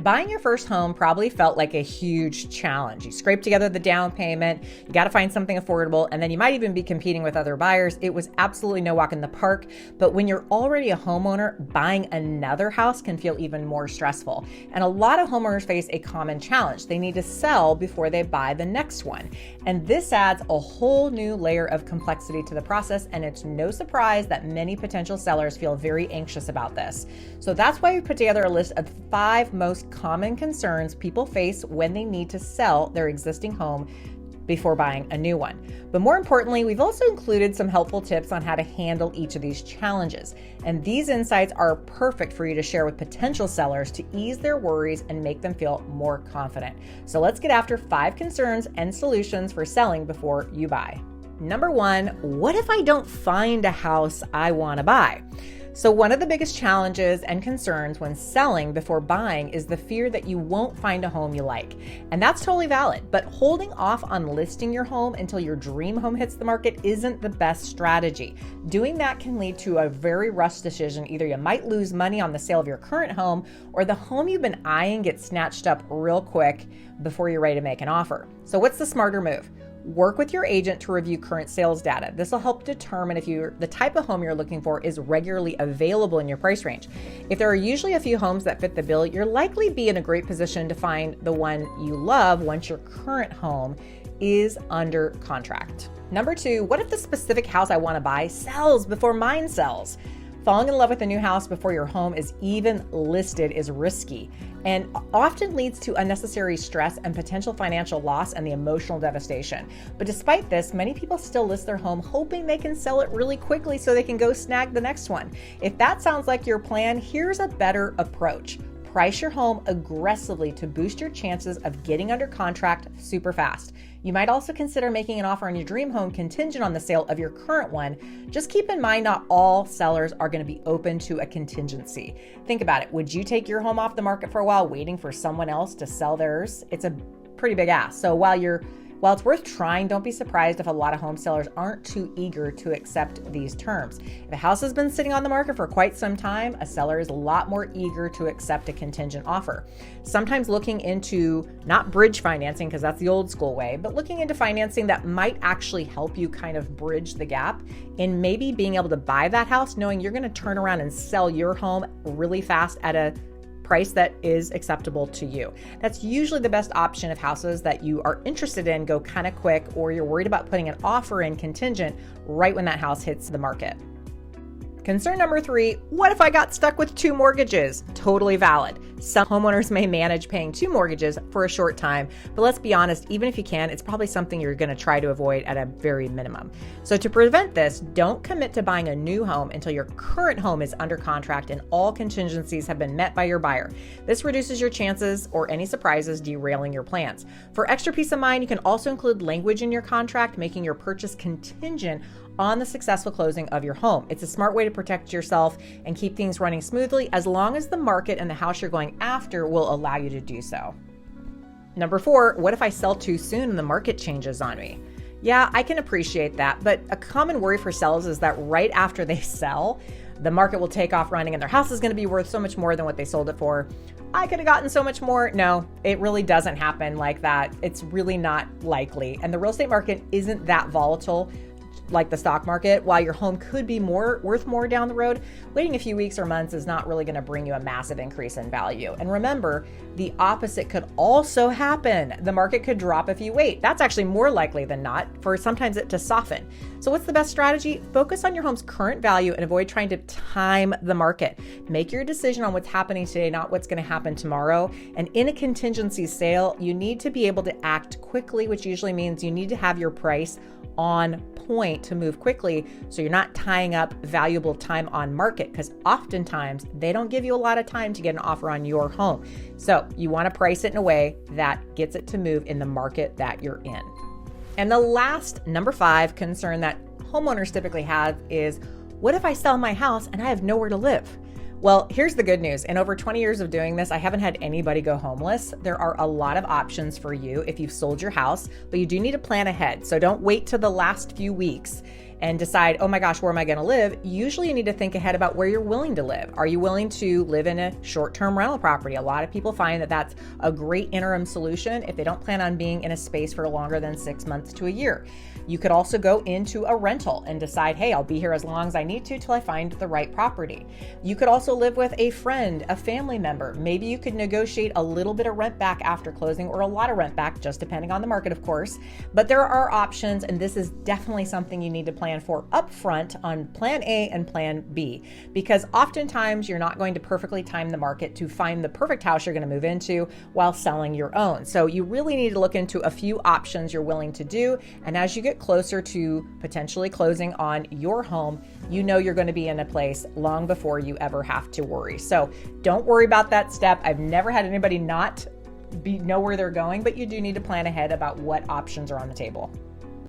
Buying your first home probably felt like a huge challenge. You scrape together the down payment, you got to find something affordable, and then you might even be competing with other buyers. It was absolutely no walk in the park. But when you're already a homeowner, buying another house can feel even more stressful. And a lot of homeowners face a common challenge. They need to sell before they buy the next one. And this adds a whole new layer of complexity to the process, and it's no surprise that many potential sellers feel very anxious about this. So that's why we put together a list of 5 most common concerns people face when they need to sell their existing home before buying a new one. But more importantly, we've also included some helpful tips on how to handle each of these challenges. And these insights are perfect for you to share with potential sellers to ease their worries and make them feel more confident. So let's get after 5 concerns and solutions for selling before you buy. Number 1, what if I don't find a house I want to buy? So one of the biggest challenges and concerns when selling before buying is the fear that you won't find a home you like. And that's totally valid, but holding off on listing your home until your dream home hits the market isn't the best strategy. Doing that can lead to a very rushed decision. Either you might lose money on the sale of your current home, or the home you've been eyeing gets snatched up real quick before you're ready to make an offer. So what's the smarter move? Work with your agent to review current sales data. This will help determine if the type of home you're looking for is regularly available in your price range. If there are usually a few homes that fit the bill, you'll likely be in a great position to find the one you love once your current home is under contract. Number 2, what if the specific house I want to buy sells before mine sells? Falling in love with a new house before your home is even listed is risky and often leads to unnecessary stress and potential financial loss and the emotional devastation. But despite this, many people still list their home hoping they can sell it really quickly so they can go snag the next one. If that sounds like your plan, here's a better approach. Price your home aggressively to boost your chances of getting under contract super fast. You might also consider making an offer on your dream home contingent on the sale of your current one. Just keep in mind, not all sellers are going to be open to a contingency. Think about it. Would you take your home off the market for a while waiting for someone else to sell theirs? It's a pretty big ask. So while it's worth trying, don't be surprised if a lot of home sellers aren't too eager to accept these terms. If a house has been sitting on the market for quite some time, a seller is a lot more eager to accept a contingent offer. Sometimes looking into not bridge financing, because that's the old school way, but looking into financing that might actually help you kind of bridge the gap in maybe being able to buy that house, knowing you're going to turn around and sell your home really fast at a price that is acceptable to you. That's usually the best option if houses that you are interested in go kind of quick, or you're worried about putting an offer in contingent right when that house hits the market. Concern number 3, what if I got stuck with 2 mortgages? Totally valid. Some homeowners may manage paying 2 mortgages for a short time, but let's be honest, even if you can, it's probably something you're going to try to avoid at a very minimum. So to prevent this, don't commit to buying a new home until your current home is under contract and all contingencies have been met by your buyer. This reduces your chances or any surprises derailing your plans. For extra peace of mind, you can also include language in your contract, making your purchase contingent on the successful closing of your home. It's a smart way to protect yourself and keep things running smoothly, as long as the market and the house you're going after will allow you to do so. Number 4, what if I sell too soon and the market changes on me? Yeah, I can appreciate that, but a common worry for sellers is that right after they sell, the market will take off running and their house is going to be worth so much more than what they sold it for. I could have gotten so much more. No, it really doesn't happen like that. It's really not likely. And the real estate market isn't that volatile like the stock market. While your home could be worth more down the road, waiting a few weeks or months is not really going to bring you a massive increase in value. And remember, the opposite could also happen. The market could drop if you wait. That's actually more likely than not for sometimes it to soften. So what's the best strategy? Focus on your home's current value and avoid trying to time the market. Make your decision on what's happening today, not what's going to happen tomorrow. And in a contingency sale, you need to be able to act quickly, which usually means you need to have your price on point to move quickly, so you're not tying up valuable time on market, because oftentimes they don't give you a lot of time to get an offer on your home. So you want to price it in a way that gets it to move in the market that you're in. And the last, number 5, concern that homeowners typically have is, what if I sell my house and I have nowhere to live? Well, here's the good news. In over 20 years of doing this, I haven't had anybody go homeless. There are a lot of options for you if you've sold your house, but you do need to plan ahead. So don't wait till the last few weeks. and decide, oh my gosh, where am I going to live? Usually you need to think ahead about where you're willing to live. Are you willing to live in a short-term rental property? A lot of people find that that's a great interim solution if they don't plan on being in a space for longer than 6 months to a year. You could also go into a rental and decide, hey, I'll be here as long as I need to till I find the right property. You could also live with a friend, a family member. Maybe you could negotiate a little bit of rent back after closing, or a lot of rent back, just depending on the market, of course. But there are options, and this is definitely something you need to plan for upfront on plan A and plan B, because oftentimes you're not going to perfectly time the market to find the perfect house you're going to move into while selling your own. So you really need to look into a few options you're willing to do. And as you get closer to potentially closing on your home, you know you're going to be in a place long before you ever have to worry. So don't worry about that step. I've never had anybody not know where they're going, but you do need to plan ahead about what options are on the table.